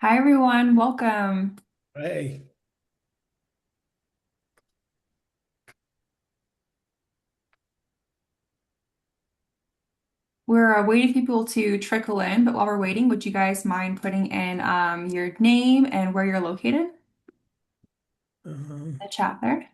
Hi everyone, welcome. Hey. We're waiting for people to trickle in, but while we're waiting, would you guys mind putting in your name and where you're located in Um, the chat there?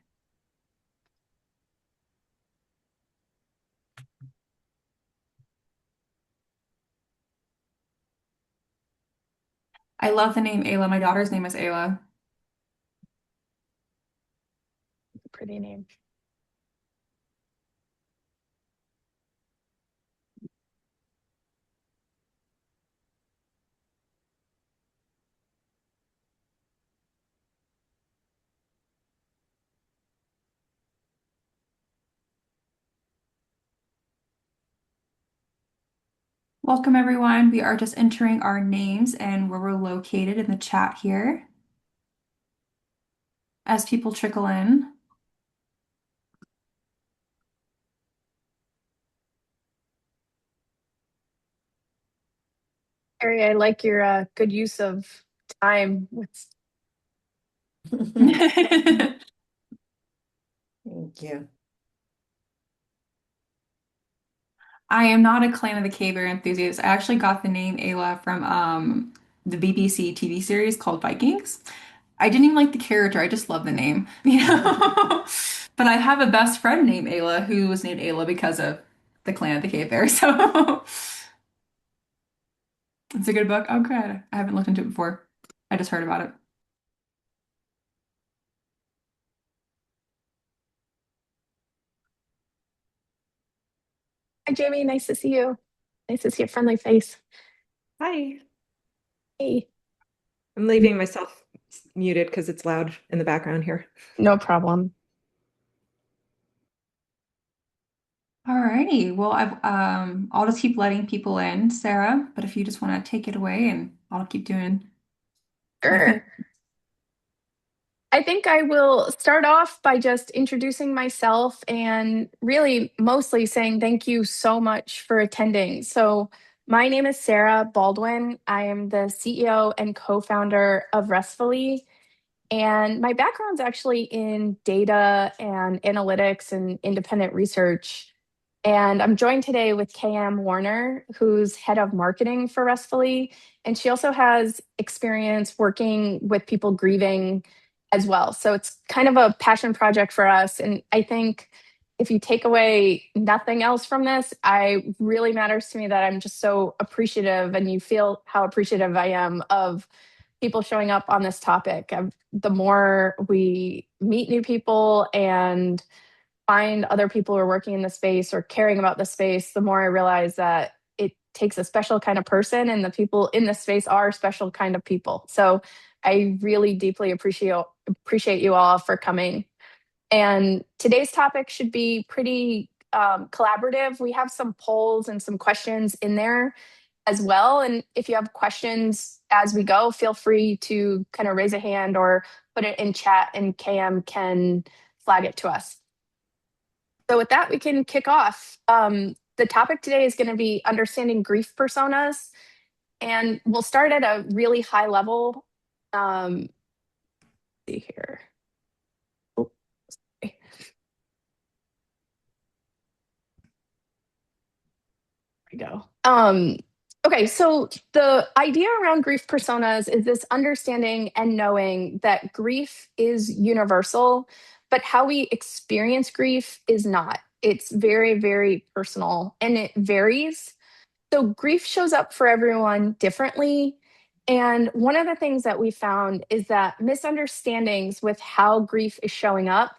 I love the name Ayla. My daughter's name is Ayla. Pretty name. Welcome everyone. We are just entering our names and where we're located in the chat here as people trickle in. Harry, I like your good use of time with Thank you. I am not a Clan of the Cave Bear enthusiast. I actually got the name Ayla from the BBC TV series called Vikings. I didn't even like the character. I just love the name, you know. But I have a best friend named Ayla who was named Ayla because of the Clan of the Cave Bear. So it's a good book. Oh, good. I haven't looked into it before. I just heard about it. Hi, Jamie. Nice to see you. Nice to see a friendly face. Hi, Hey, I'm leaving myself muted because it's loud in the background here. no problem. Alrighty. Well, I'll just keep letting people in, Sarah. But if you just want to take it away, and I'll keep doing my Sure. thing. I think I will start off by just introducing myself and really mostly saying thank you so much for attending. So, my name is Sarah Baldwin. I am the CEO and co founder of Restfully. And my background's actually in data and analytics and independent research. And I'm joined today with KM Warner, who's head of marketing for Restfully. And she also has experience working with people grieving as well. So it's kind of a passion project for us. And I think if you take away nothing else from this, I really matters to me that I'm just so appreciative and you feel how appreciative I am of people showing up on this topic. The more we meet new people and find other people who are working in the space or caring about the space, the more I realize that it takes a special kind of person, and the people in this space are special kind of people. So I really deeply appreciate you all for coming. And today's topic should be pretty collaborative. We have some polls and some questions in there as well. And if you have questions as we go, feel free to kind of raise a hand or put it in chat and KM can flag it to us. So with that, we can kick off. The topic today is going to be understanding grief personas. And we'll start at a really high level. Let's see here. Oh, sorry. We go. Okay, so the idea around grief personas is this understanding and knowing that grief is universal, but how we experience grief is not. It's very, very personal and it varies. So grief shows up for everyone differently. And one of the things that we found is that misunderstandings with how grief is showing up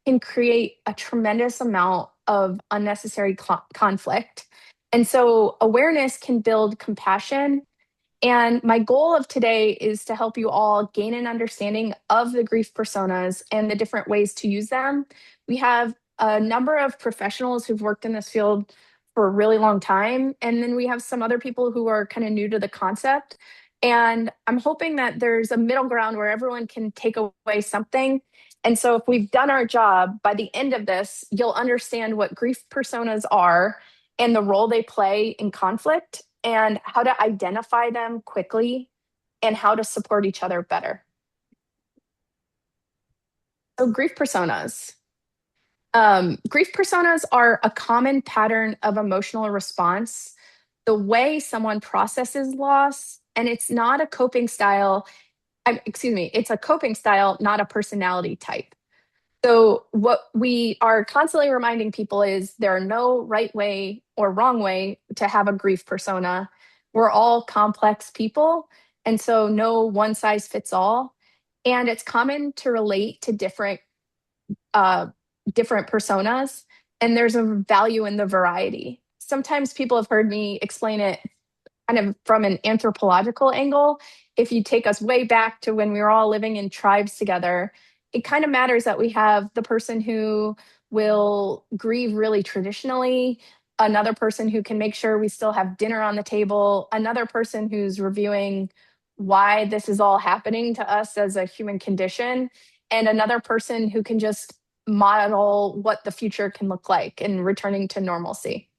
can create a tremendous amount of unnecessary conflict. And so awareness can build compassion. And my goal of today is to help you all gain an understanding of the grief personas and the different ways to use them. We have a number of professionals who've worked in this field for a really long time. And then we have some other people who are kind of new to the concept. And I'm hoping that there's a middle ground where everyone can take away something. And so if we've done our job, by the end of this, you'll understand what grief personas are and the role they play in conflict and how to identify them quickly and how to support each other better. So, grief personas. Grief personas are a common pattern of emotional response, the way someone processes loss, and it's not a coping style. Excuse me, it's a coping style, not a personality type. So, what we are constantly reminding people is there are no right way or wrong way to have a grief persona. We're all complex people, and so no one size fits all. And it's common to relate to uh, different personas, and there's a value in the variety. Sometimes people have heard me explain it kind of from an anthropological angle. If you take us way back to when we were all living in tribes together, it kind of matters that we have the person who will grieve really traditionally, another person who can make sure we still have dinner on the table, another person who's reviewing why this is all happening to us as a human condition, and another person who can just model what the future can look like and returning to normalcy.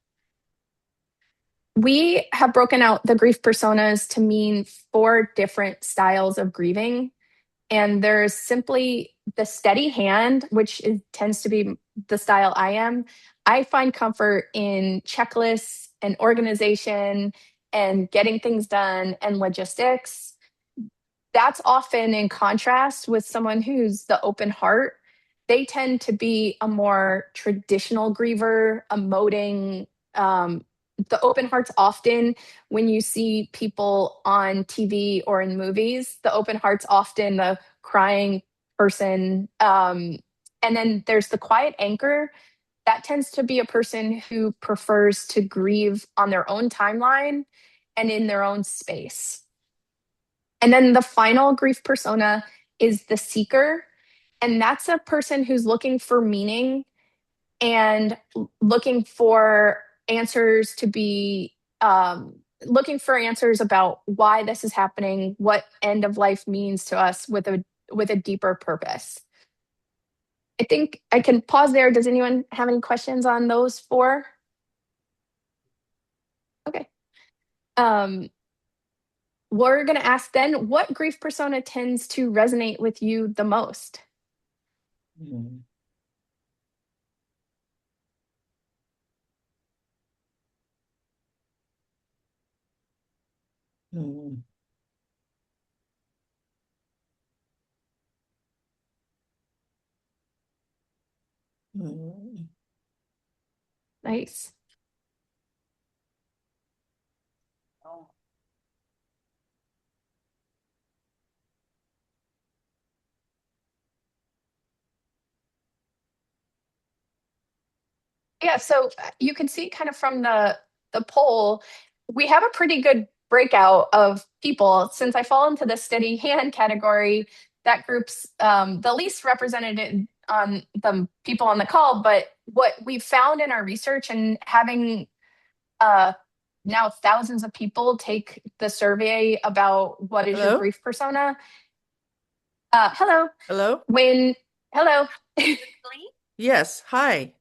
We have broken out the grief personas to mean four different styles of grieving. And there's simply the steady hand, which tends to be the style I am. I find comfort in checklists and organization and getting things done and logistics. That's often in contrast with someone who's the open heart. They tend to be a more traditional griever, emoting. The open heart's often when you see people on TV or in movies, the open heart's often the crying person. And then there's the quiet anchor. That tends to be a person who prefers to grieve on their own timeline and in their own space. And then the final grief persona is the seeker. And that's a person who's looking for meaning and looking for answers to be looking for answers about why this is happening, what end of life means to us with a deeper purpose. I think I can pause there. Does anyone have any questions on those four? Okay. Um, we're going to ask then, what grief persona tends to resonate with you the most? Mm. Mm. Mm. Nice. Yeah, so you can see kind of from the poll, we have a pretty good breakout of people. Since I fall into the steady hand category, that group's the least represented on the people on the call. But what we found in our research and having uh, now thousands of people take the survey about what is your Hello? grief persona. Hello, Hello? when hello, Yes, hi.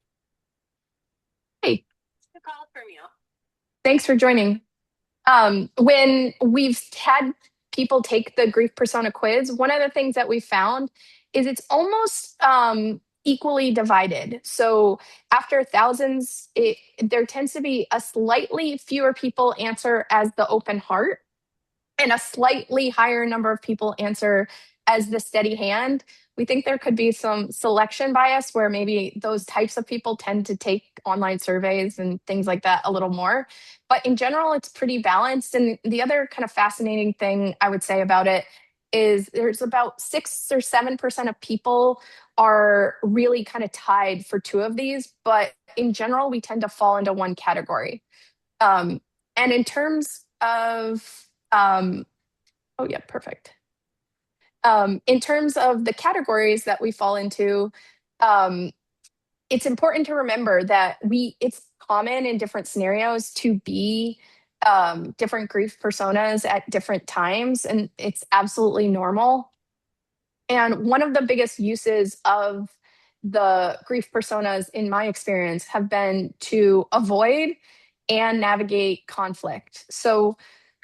hey, thanks for joining. When we've had people take the grief persona quiz, one of the things that we found is it's almost equally divided. So after thousands, there tends to be a slightly fewer people answer as the open heart and a slightly higher number of people answer as the steady hand. We think there could be some selection bias where maybe those types of people tend to take online surveys and things like that a little more. But in general, it's pretty balanced. And the other kind of fascinating thing I would say about it is there's about 6 or 7% of people are really kind of tied for two of these. But in general, we tend to fall into one category. Um, and in terms of oh, yeah, perfect. In terms of the categories that we fall into, um, it's important to remember that it's common in different scenarios to be different grief personas at different times, and it's absolutely normal. And one of the biggest uses of the grief personas, in my experience, have been to avoid and navigate conflict. So,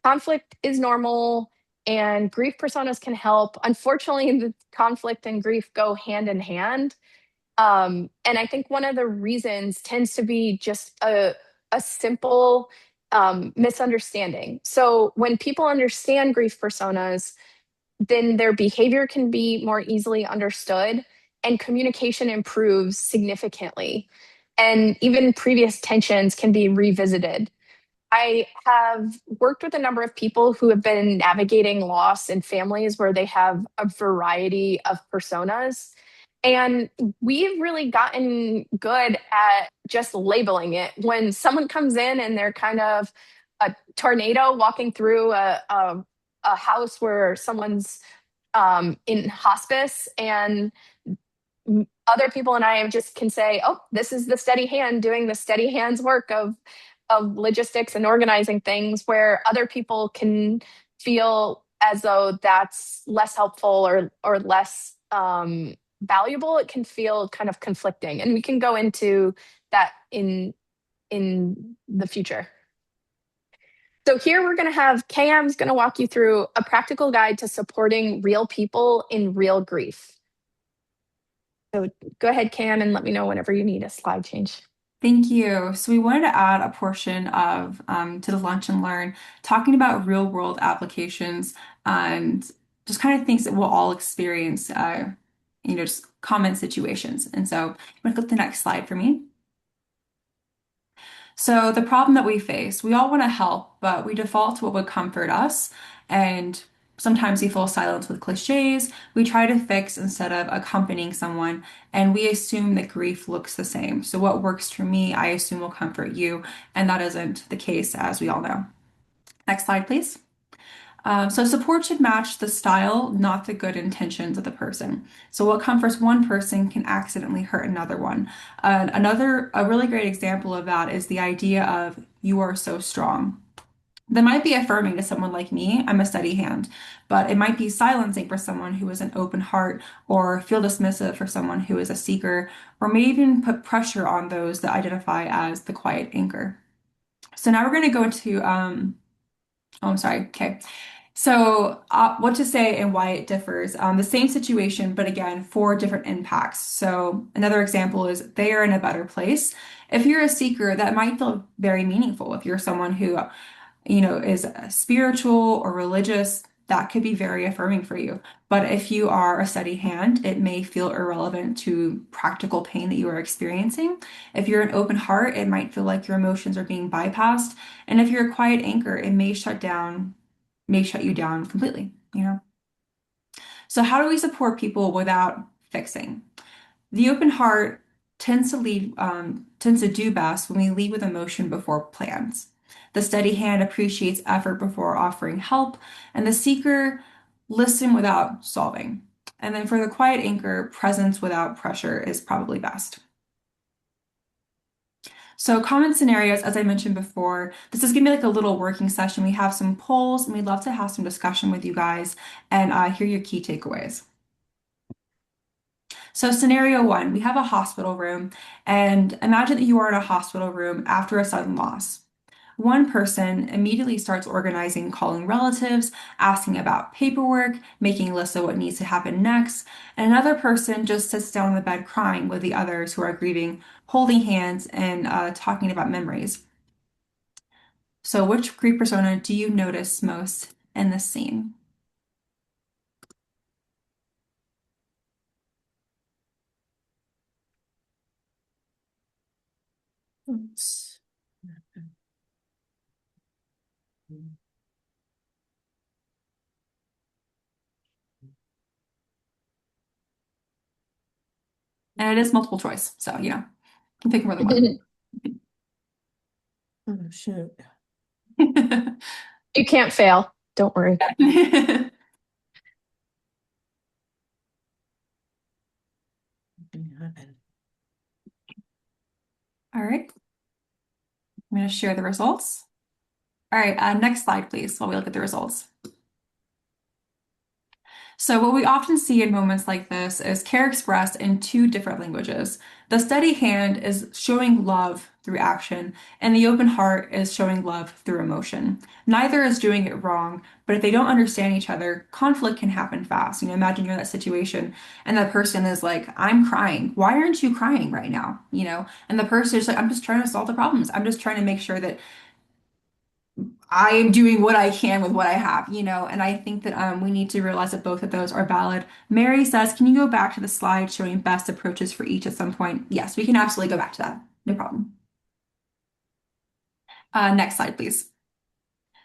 conflict is normal. and grief personas can help. Unfortunately, the conflict and grief go hand in hand. And I think one of the reasons tends to be just a simple misunderstanding. So when people understand grief personas, then their behavior can be more easily understood and communication improves significantly. And even previous tensions can be revisited. I have worked with a number of people who have been navigating loss in families where they have a variety of personas. And we've really gotten good at just labeling it. When someone comes in and they're kind of a tornado walking through a house where someone's in hospice, and other people and I just can say, "Oh, this is the steady hand doing the steady hands work of logistics and organizing things," where other people can feel as though that's less helpful or less valuable. It can feel kind of conflicting, and we can go into that in the future. So here we're going to have KM's going to walk you through a practical guide to supporting real people in real grief. So go ahead, Cam, and let me know whenever you need a slide change. Thank you. So we wanted to add a portion of to the Lunch and Learn, talking about real world applications and just kind of things that we'll all experience, just common situations. And so I'm going to click the next slide for me. So the problem that we face, we all want to help, but we default to what would comfort us. And sometimes we fill silence with cliches. We try to fix instead of accompanying someone, and we assume that grief looks the same. So what works for me, I assume will comfort you, and that isn't the case, as we all know. Next slide, please. So support should match the style, not the good intentions of the person. So what comforts one person can accidentally hurt another one. A really great example of that is the idea of "you are so strong." That might be affirming to someone like me, I'm a steady hand, but it might be silencing for someone who is an open heart, or feel dismissive for someone who is a seeker, or may even put pressure on those that identify as the quiet anchor. So now we're going to go into, oh, I'm sorry. Okay. So, what to say and why it differs. The same situation, but again, four different impacts. So, another example is they are in a better place. If you're a seeker, that might feel very meaningful. If you're someone who, is spiritual or religious, that could be very affirming for you. But if you are a steady hand, it may feel irrelevant to practical pain that you are experiencing. If you're an open heart, it might feel like your emotions are being bypassed. And if you're a quiet anchor, it may shut you down completely. So how do we support people without fixing? The open heart tends to do best when we lead with emotion before plans. The steady hand appreciates effort before offering help, and the seeker listen without solving. And then for the quiet anchor, presence without pressure is probably best. So common scenarios, as I mentioned before, this is gonna be like a little working session. We have some polls, and we'd love to have some discussion with you guys and hear your key takeaways. So scenario one, we have a hospital room, and imagine that you are in a hospital room after a sudden loss. One person immediately starts organizing, calling relatives, asking about paperwork, making lists of what needs to happen next, and another person just sits down on the bed crying with the others who are grieving, holding hands and talking about memories. So which grief persona do you notice most in this scene? Oops. And it is multiple choice, so you can pick more than one. Oh, shoot. You can't fail. Don't worry. All right, I'm going to share the results. All right, next slide, please, while we look at the results. So, what we often see in moments like this is care expressed in two different languages. The steady hand is showing love through action, and the open heart is showing love through emotion. Neither is doing it wrong, but if they don't understand each other, conflict can happen fast. Imagine you're in that situation and that person is like, I'm crying. Why aren't you crying right now? And the person is like, I'm just trying to solve the problems. I'm just trying to make sure that I am doing what I can with what I have. And I think that we need to realize that both of those are valid. Mary says, can you go back to the slide showing best approaches for each at some point? Yes, we can absolutely go back to that. No problem. Next slide, please.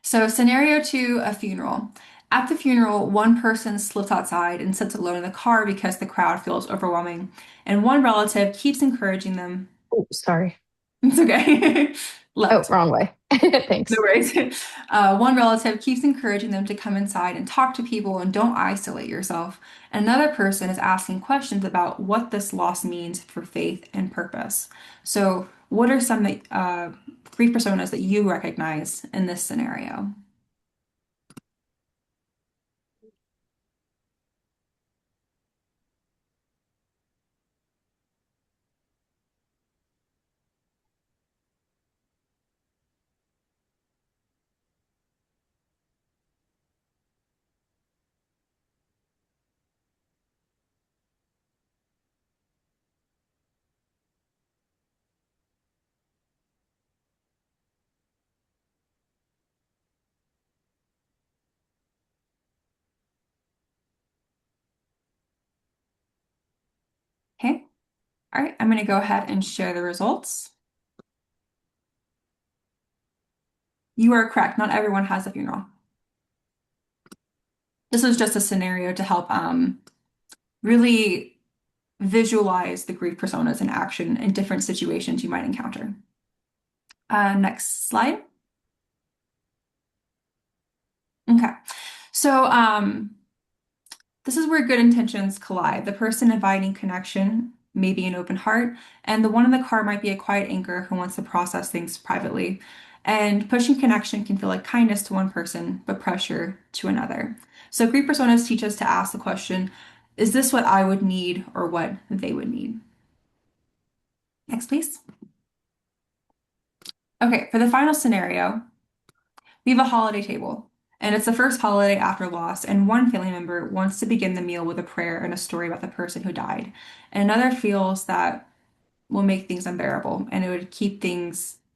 So, scenario two, a funeral. At the funeral, one person slips outside and sits alone in the car because the crowd feels overwhelming, and one relative keeps encouraging them. Oh, sorry. It's okay. Oh, Left. wrong way. No Thanks. worries. One relative keeps encouraging them to come inside and talk to people and don't isolate yourself. Another person is asking questions about what this loss means for faith and purpose. So, what are some grief personas that you recognize in this scenario? Okay. All right. I'm going to go ahead and share the results. You are correct. Not everyone has a funeral. This was just a scenario to help really visualize the grief personas in action in different situations you might encounter. Next slide. Okay. So this is where good intentions collide. The person inviting connection may be an open heart, and the one in the car might be a quiet anchor who wants to process things privately. And pushing connection can feel like kindness to one person, but pressure to another. So grief personas teach us to ask the question, is this what I would need or what they would need? Next, please. Okay, for the final scenario, we have a holiday table, and it's the first holiday after loss, and one family member wants to begin the meal with a prayer and a story about the person who died, and another feels that will make things unbearable, and it would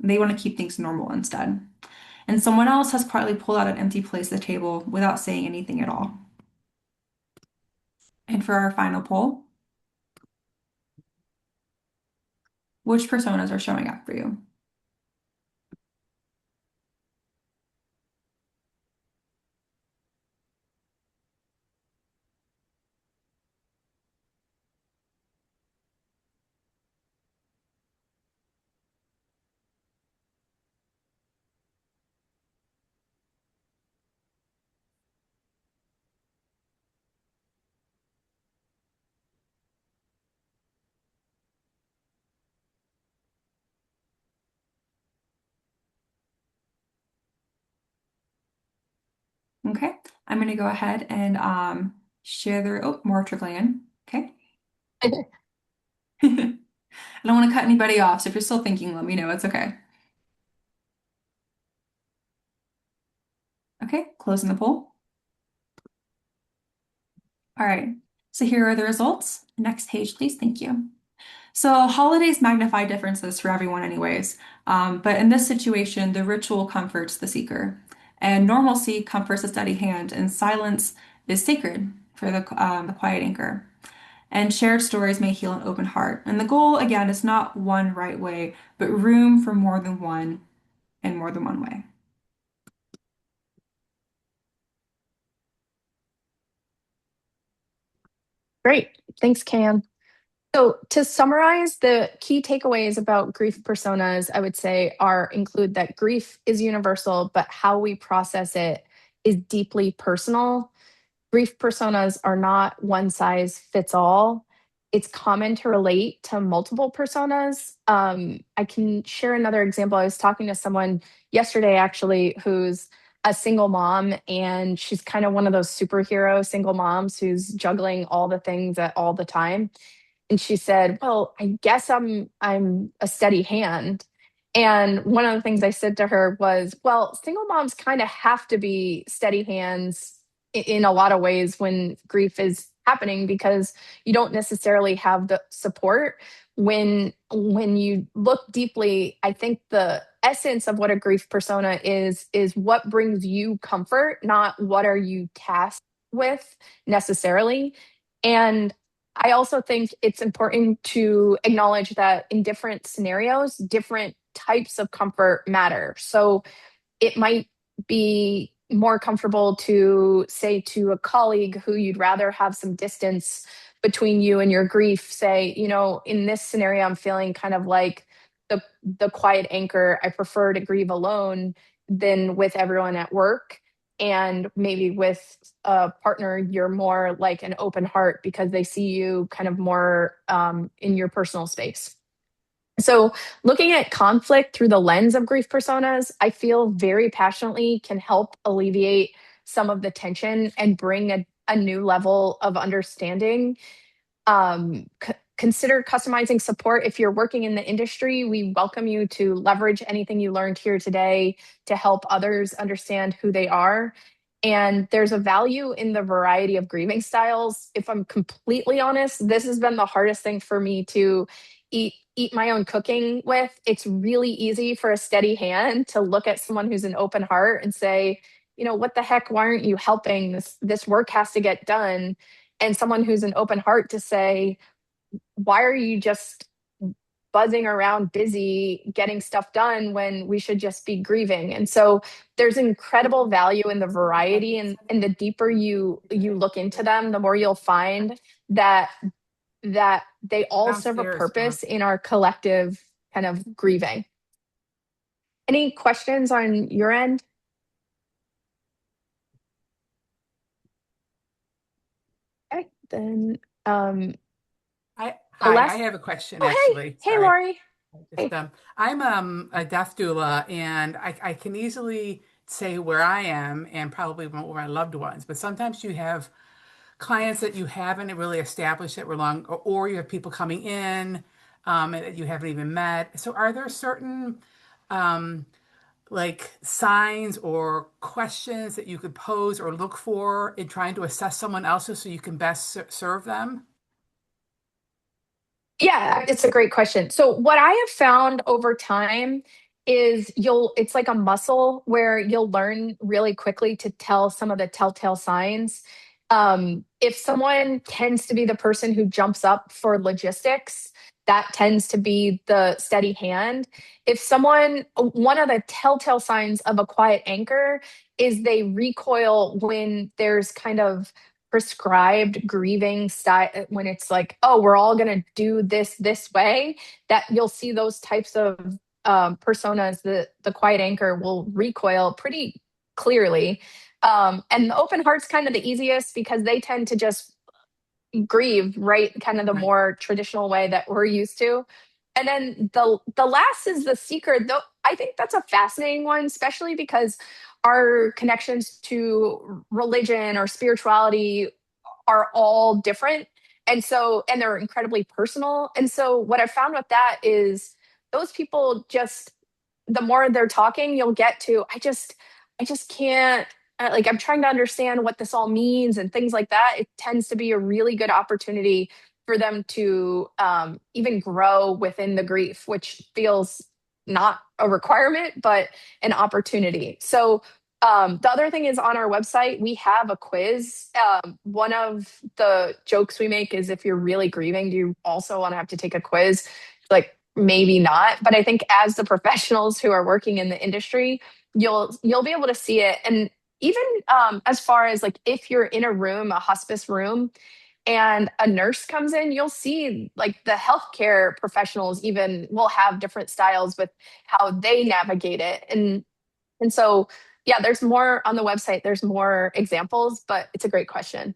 they want to keep things normal instead. And someone else has quietly pulled out an empty place at the table without saying anything at all. And for our final poll, which personas are showing up for you? Okay, I'm going to go ahead and share more trickling in. Okay. I don't want to cut anybody off, so if you're still thinking, let me know. It's okay. Okay, closing the poll. All right, so here are the results. Next page, please. Thank you. So holidays magnify differences for everyone anyways, but in this situation, the ritual comforts the seeker, and normalcy comforts the steady hand, and silence is sacred for the quiet anchor. And shared stories may heal an open heart. And the goal, again, is not one right way, but room for more than one and more than one way. Great. Thanks, Cam. So, to summarize, the key takeaways about grief personas, I would say, include that grief is universal, but how we process it is deeply personal. Grief personas are not one size fits all. It's common to relate to multiple personas. I can share another example. I was talking to someone yesterday, actually, whose a single mom, and she's kind of one of those superhero single moms who's juggling all the things at all the time. And she said, "Well, I guess I'm a steady hand." And one of the things I said to her was, "Well, single moms kind of have to be steady hands in a lot of ways when grief is happening, because you don't necessarily have the support. When you look deeply, I think the essence of what a grief persona is what brings you comfort, not what are you tasked with necessarily. And I also think it's important to acknowledge that in different scenarios, different types of comfort matter. So it might be more comfortable to say to a colleague who you'd rather have some distance between you and your grief, say, in this scenario, I'm feeling kind of like the quiet anchor. I prefer to grieve alone than with everyone at work. And maybe with a partner, you're more like an open heart because they see you kind of more in your personal space. So, looking at conflict through the lens of grief personas, I feel very passionately can help alleviate some of the tension and bring a new level of understanding. Consider customizing support. If you're working in the industry, we welcome you to leverage anything you learned here today to help others understand who they are. And there's a value in the variety of grieving styles. If I'm completely honest, this has been the hardest thing for me to eat my own cooking with. It's really easy for a steady hand to look at someone who's an open heart and say, what the heck, why aren't you helping? This work has to get done. And someone who's an open heart to say, why are you just buzzing around busy getting stuff done when we should just be grieving? And so there's incredible value in the variety, and the deeper you look into them, the more you'll find that they all serve a Downstairs, Dawn. purpose in our collective kind of grieving. Any questions on your end? Okay, then the Hi, I last. have a question Oh, actually. hey, Sorry. Lori. Just Hey. I'm a death doula, and I can easily say where I am and probably where my loved ones, but sometimes you have clients that you haven't really established that were long, or you have people coming in that you haven't even met. So are there certain um, like signs or questions that you could pose or look for in trying to assess someone else so you can best serve them? Yeah, it's a great question. So what I have found over time is it's like a muscle where you'll learn really quickly to tell some of the telltale signs. If someone tends to be the person who jumps up for logistics, that tends to be the steady hand. If someone, one of the telltale signs of a quiet anchor is they recoil when there's kind of prescribed grieving style, when it's like, oh, we're all going to do this way, that you'll see those types of personas. The quiet anchor will recoil pretty clearly. And the open heart's kind of the easiest because they tend to just grieve, right? Kind of the Right. more traditional way that we're used to. And then the last is the seeker. Though I think that's a fascinating one, especially because our connections to religion or spirituality are all different. And they're incredibly personal. And so what I found with that is those people just, the more they're talking, you'll get to, I just can't, like, I'm trying to understand what this all means and things like that. It tends to be a really good opportunity for them to even grow within the grief, which feels not a requirement, but an opportunity. So the other thing is, on our website, we have a quiz. One of the jokes we make is, if you're really grieving, do you also want to have to take a quiz? Like, maybe not. But I think as the professionals who are working in the industry, you'll be able to see it. And even as far as like, if you're in a room, a hospice room, and a nurse comes in, you'll see like the healthcare professionals even will have different styles with how they navigate it. And so, yeah, there's more on the website. There's more examples, but it's a great question.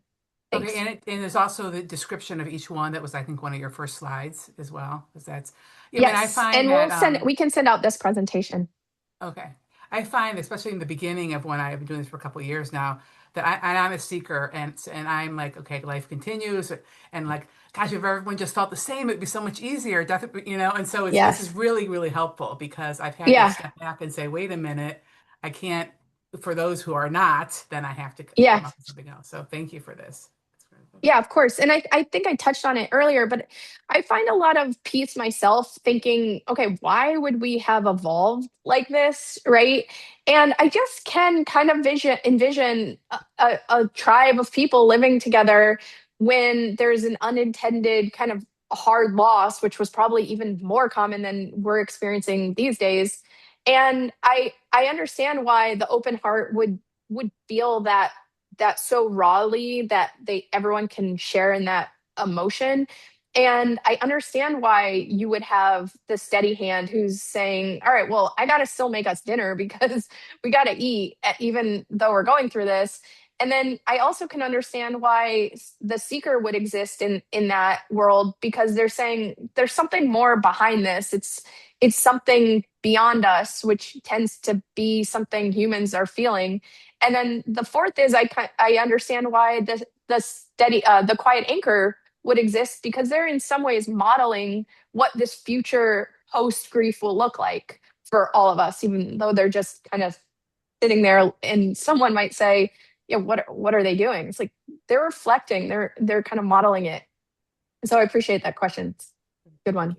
Okay, Thanks. and there's also the description of each one that was, I think, one of your first slides as well, because that's, I mean, I Yes, find and that we can send out this presentation. okay. I find, especially in the beginning of when I've been doing this for a couple of years now, that and I'm a seeker, and I'm like, okay, life continues, and like, gosh, if everyone just felt the same, it'd be so much easier, definitely, And so this is Yes. really, really helpful because I've had to Yeah. step back and say, wait a minute, I can't. For those who are not, then I have to Yeah. come up with something else. So thank you for this. It's very good. Yeah, of course. And I think I touched on it earlier, but I find a lot of peace myself thinking, okay, why would we have evolved like this? Right. And I just can kind of envision a tribe of people living together when there's an unintended kind of hard loss, which was probably even more common than we're experiencing these days. And I understand why the open heart would feel that so rawly that they everyone can share in that emotion. And I understand why you would have the steady hand who's saying, all right, well, I got to still make us dinner because we got to eat, even though we're going through this. And then I also can understand why the seeker would exist in that world, because they're saying there's something more behind this. It's something beyond us, which tends to be something humans are feeling. And then the fourth is I understand why the quiet anchor would exist, because they're in some ways modeling what this future post grief will look like for all of us, even though they're just kind of sitting there. And someone might say, yeah, what are they doing? It's like they're reflecting, they're kind of modeling it. So I appreciate that question. It's a good one.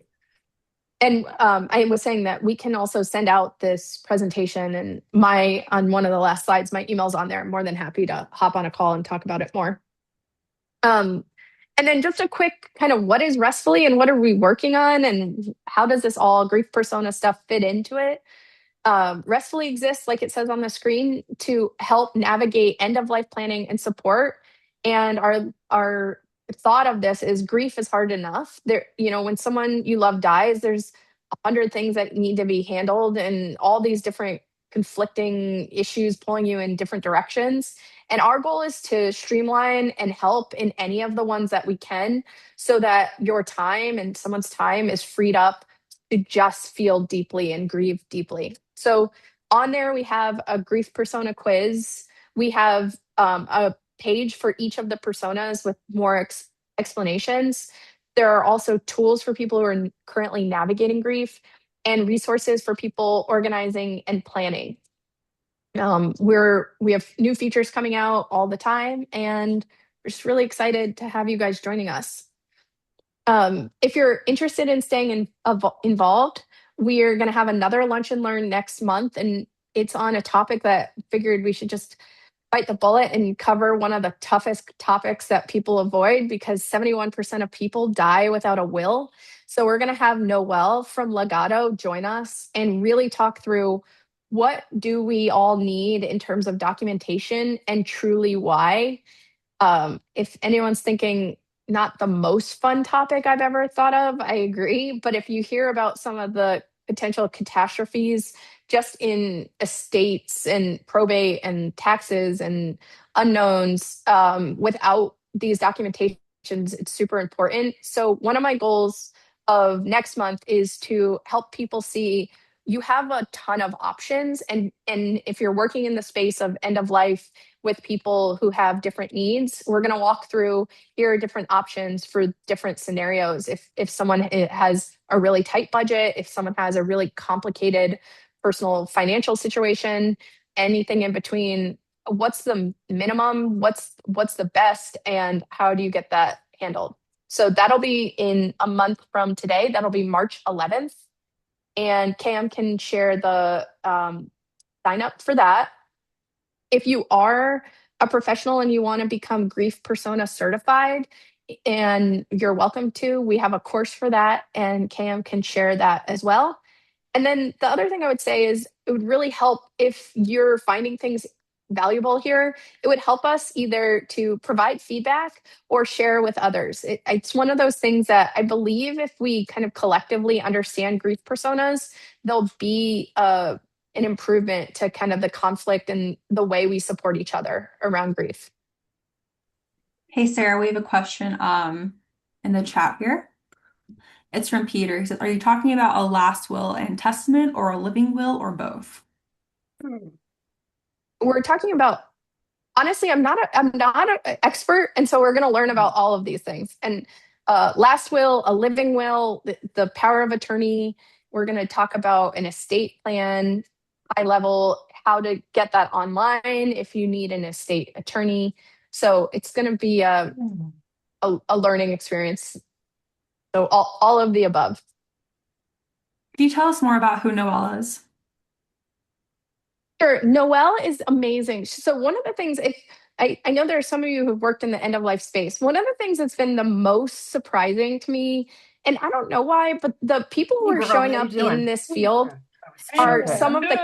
And I was saying that we can also send out this presentation, and my on one of the last slides, my email's on there. I'm more than happy to hop on a call and talk about it more. Um, and then just a quick kind of what is Restfully and what are we working on, and how does this all grief persona stuff fit into it? Restfully exists, like it says on the screen, to help navigate end of life planning and support. And our thought of this is grief is hard enough. When someone you love dies, there's 100 things that need to be handled, and all these different conflicting issues pulling you in different directions. And our goal is to streamline and help in any of the ones that we can, so that your time and someone's time is freed up to just feel deeply and grieve deeply. So on there, we have a grief persona quiz. We have a page for each of the personas with more explanations. There are also tools for people who are currently navigating grief, and resources for people organizing and planning. We have new features coming out all the time, and we're just really excited to have you guys joining us. If you're interested in staying involved, we're going to have another lunch and learn next month, and it's on a topic that I figured we should just bite the bullet and cover one of the toughest topics that people avoid, because 71% of people die without a will. So we're going to have Noelle from Legato join us and really talk through what do we all need in terms of documentation, and truly why. If anyone's thinking not the most fun topic I've ever thought of, I agree. But if you hear about some of the potential catastrophes just in estates and probate and taxes and unknowns, without these documentations, it's super important. So, one of my goals of next month is to help people see you have a ton of options. And if you're working in the space of end of life with people who have different needs, we're going to walk through, here are different options for different scenarios. If someone has a really tight budget, if someone has a really complicated personal financial situation, anything in between, what's the minimum, what's the best, and how do you get that handled? So that'll be in a month from today. That'll be March 11th. And Cam can share the sign up for that. If you are a professional and you want to become grief persona certified, and you're welcome to, we have a course for that, and Cam can share that as well. And then the other thing I would say is it would really help if you're finding things valuable here. It would help us either to provide feedback or share with others. It's one of those things that I believe if we kind of collectively understand grief personas, there'll be an improvement to kind of the conflict and the way we support each other around grief. Hey Sarah, we have a question in the chat here. It's from Peter. He says, are you talking about a last will and testament, or a living will, or both? We're talking about, honestly, I'm not an expert, and so we're going to learn about all of these things. And last will, a living will, the power of attorney. We're going to talk about an estate plan, high level, how to get that online if you need an estate attorney. So it's going to be a learning experience. So all of the above. Can you tell us more about who Noelle is? Sure. Noelle is amazing. So one of the things, if I know there are some of you who've worked in the end of life space, one of the things that's been the most surprising to me, and I don't know why, but the people who Hey, are girl, showing how you up in doing? this field Hey, are babe. some of the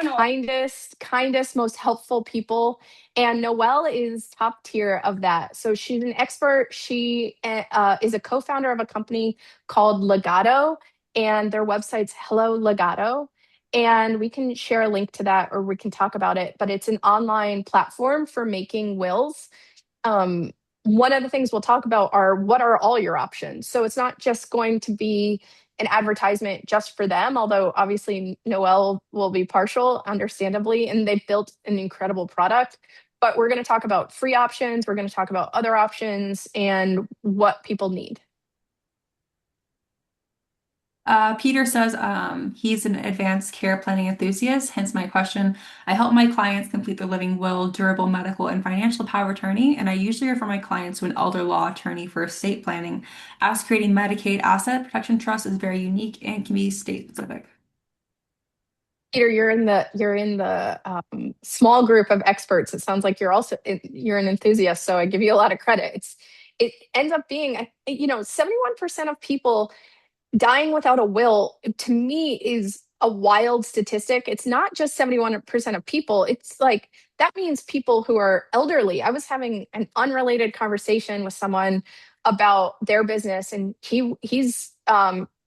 kindest, most helpful people. And Noelle is top tier of that. So she's an expert. She is a co-founder of a company called Legato, and their website's Hello Legato. And we can share a link to that or we can talk about it. But it's an online platform for making wills. um, One of the things we'll talk about are what are all your options. So it's not just going to be an advertisement just for them, although obviously Noel will be partial, understandably, and they've built an incredible product. But we're going to talk about free options, we're going to talk about other options and what people need. Peter says he's an advanced care planning enthusiast, hence my question. I help my clients complete their living will, durable medical, and financial power of attorney, and I usually refer my clients to an elder law attorney for estate planning, as creating Medicaid asset protection trust is very unique and can be state specific. Peter, you're in the small group of experts. It sounds like you're an enthusiast, so I give you a lot of credit. It ends up being, 71% of people dying without a will, to me, is a wild statistic. It's not just 71% of people. It's like that means people who are elderly. I was having an unrelated conversation with someone about their business, and he's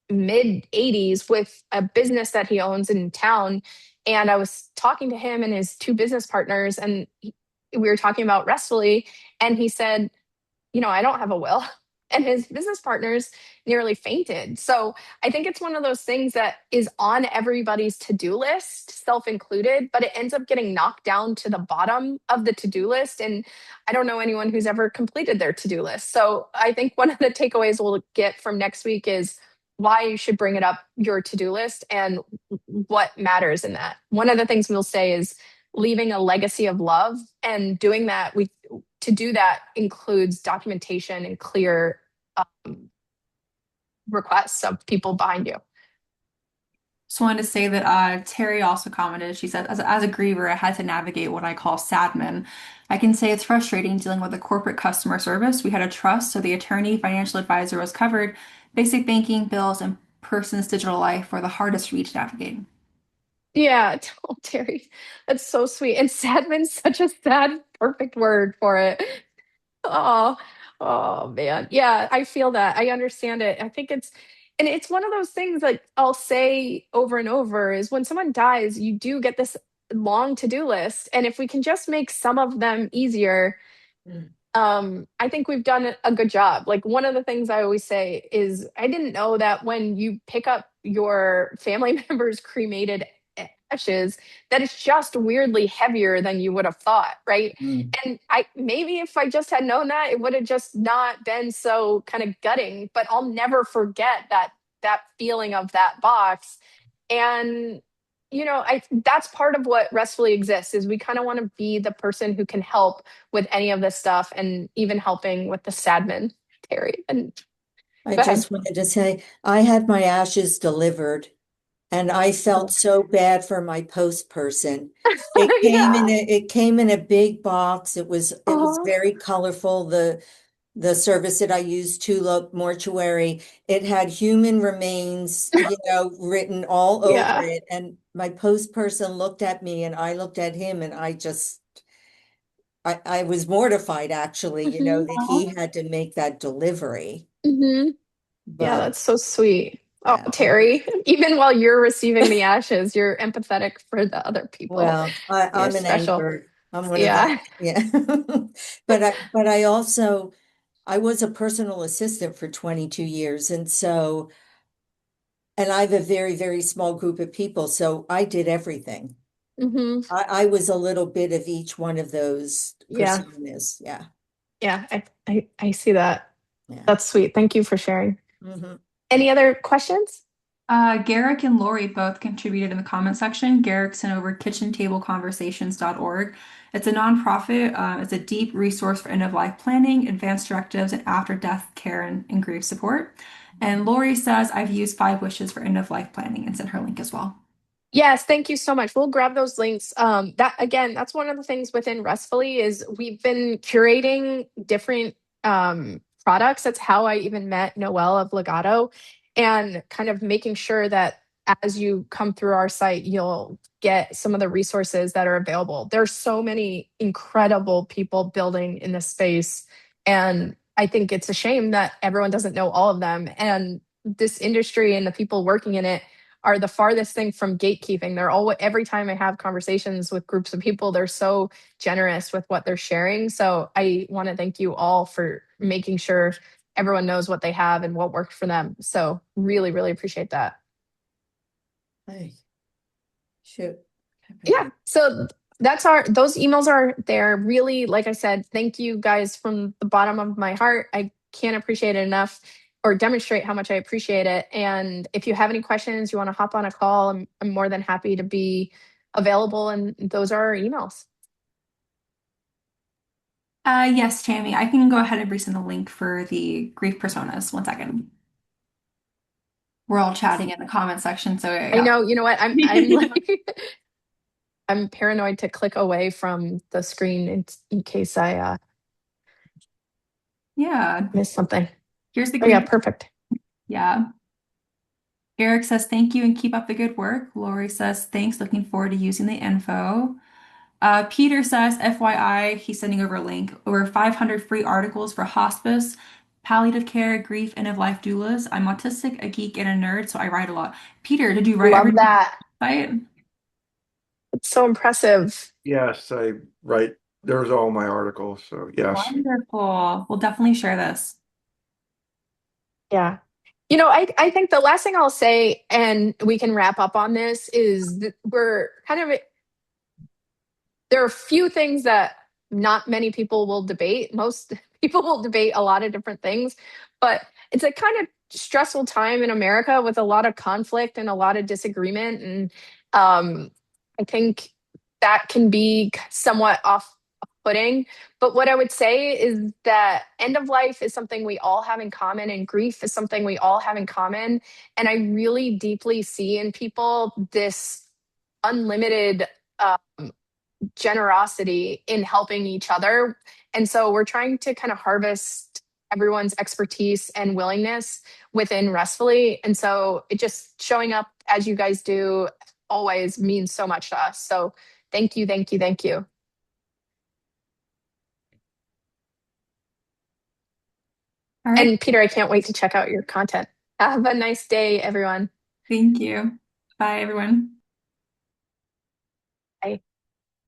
mid 80s with a business that he owns in town. And I was talking to him and his two business partners, and we were talking about Restfully, and he said, I don't have a will. And his business partners nearly fainted. So I think it's one of those things that is on everybody's to do list, self included, but it ends up getting knocked down to the bottom of the to do list. And I don't know anyone who's ever completed their to do list. So I think one of the takeaways we'll get from next week is why you should bring it up your to do list and what matters in that. One of the things we'll say is leaving a legacy of love, and doing that, we to do that includes documentation and clear requests of people behind you. Just wanted to say that Terry also commented. She said, as a griever, I had to navigate what I call sadmin. I can say it's frustrating dealing with a corporate customer service. We had a trust, so the attorney, financial advisor was covered. Basic banking, bills, and person's digital life were the hardest for me to navigate. Yeah, oh, Terry, that's so sweet. And sadman's such a sad, perfect word for it. Oh, oh man. Yeah, I feel that. I understand it. I think it's one of those things like I'll say over and over is when someone dies, you do get this long to-do list. And if we can just make some of them easier, I think we've done a good job. Like one of the things I always say is I didn't know that when you pick up your family member's cremated ashes, that it's just weirdly heavier than you would have thought, right? Mm. And I maybe if I just had known that, it would have just not been so kind of gutting. But I'll never forget that feeling of that box. And I that's part of what Restfully exists is we kind of want to be the person who can help with any of this stuff and even helping with the sadmin, Terry. And I go ahead. just wanted to say, I had my ashes delivered and I felt so bad for my post person. Yeah. It came in a big box. It was Oh, very colorful. The service that I used, Tulip Mortuary, it had human remains, written all over yeah. it. And my post person looked at me and I looked at him and I was mortified actually, Hmm. that he had to make that delivery. Hmm. Yeah, But that's so sweet. Oh, yeah, Terry, even while you're receiving the ashes, you're empathetic for the other people. well, You're I'm an special. anchor. I'm one of those, Yeah. yeah. But I was a personal assistant for 22 years. And I have a very, very small group of people, so I did everything. I was a little bit of each one of those Yeah. personas. Yeah. Yeah. I see that. Yeah. That's sweet. Thank you for sharing. Hmm. Any other questions? Garrick and Lori both contributed in the comment section. Garrick sent over kitchentableconversations.org. It's a nonprofit. It's a deep resource for end-of-life planning, advanced directives, and after-death care and grief support. And Lori says, I've used 5 wishes for end-of-life planning and sent her link as well. Yes, thank you so much. We'll grab those links. That again, that's one of the things within Restfully is we've been curating different products. That's how I even met Noelle of Legato, and kind of making sure that as you come through our site, you'll get some of the resources that are available. There's so many incredible people building in this space, and I think it's a shame that everyone doesn't know all of them. And this industry and the people working in it are the farthest thing from gatekeeping. They're all every time I have conversations with groups of people, they're so generous with what they're sharing. So I want to thank you all for making sure everyone knows what they have and what worked for them. So really, really appreciate that. Hey, shoot. Yeah. So those emails are there. Really, like I said, thank you guys from the bottom of my heart. I can't appreciate it enough or demonstrate how much I appreciate it. And if you have any questions, you want to hop on a call, I'm more than happy to be available. And those are our emails. Yes, Tammy, I can go ahead and resend the link for the grief personas. 1 second. We're all chatting in the comment section, so I yeah. know, you know what? I'm like I'm paranoid to click away from the screen in case I Yeah. miss something. Here's the Oh yeah, grief. perfect. Yeah. Eric says, thank you and keep up the good work. Lori says, thanks. Looking forward to using the info. Peter says, FYI, he's sending over a link. Over 500 free articles for hospice, palliative care, grief, end of life doulas. I'm autistic, a geek, and a nerd, so I write a lot. Peter, did you write Love everything that. on the site? It's so impressive. Yes, I write, there's all my articles, so yes. Wonderful. We'll definitely share this. Yeah. You know, I think the last thing I'll say, and we can wrap up on this, is that we're kind of there are a few things that not many people will debate. Most people will debate a lot of different things, but it's a kind of stressful time in America with a lot of conflict and a lot of disagreement. And I think that can be somewhat off putting. But what I would say is that end of life is something we all have in common, and grief is something we all have in common. And I really deeply see in people this unlimited generosity in helping each other. And so we're trying to kind of harvest everyone's expertise and willingness within Restfully. And so it just showing up as you guys do always means so much to us. So thank you, thank you, thank you. All right. And Peter, I can't wait to check out your content. Have a nice day, everyone. Thank you. Bye, everyone. Bye.